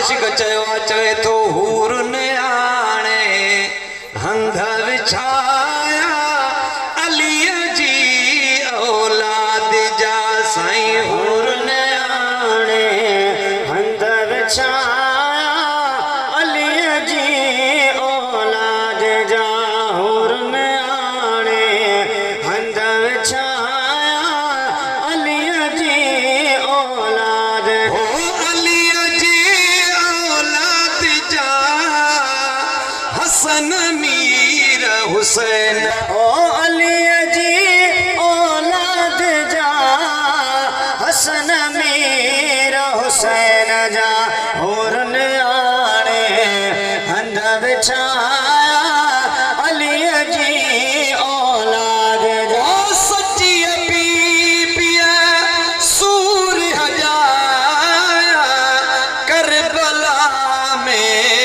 आशिक चयो चवे तो हूर ने आणे हंध विछाया अलीअ जी औलाद जा साईं हूर ने आणे हंध विछाया अलीअ जी औलाद जा हूर ने आणे हंध विछाया अलीअ जी औलाद हो अलीअ जी औलाद जा हसन मीर हुसैन ओ अलीअ जी औलाद जा हसन मीर हुसैन जा हूर ने आणे हंध विछाया अलीअ जी औलाद जा ओ सच्ची बीबिया सूर हजाया करबला में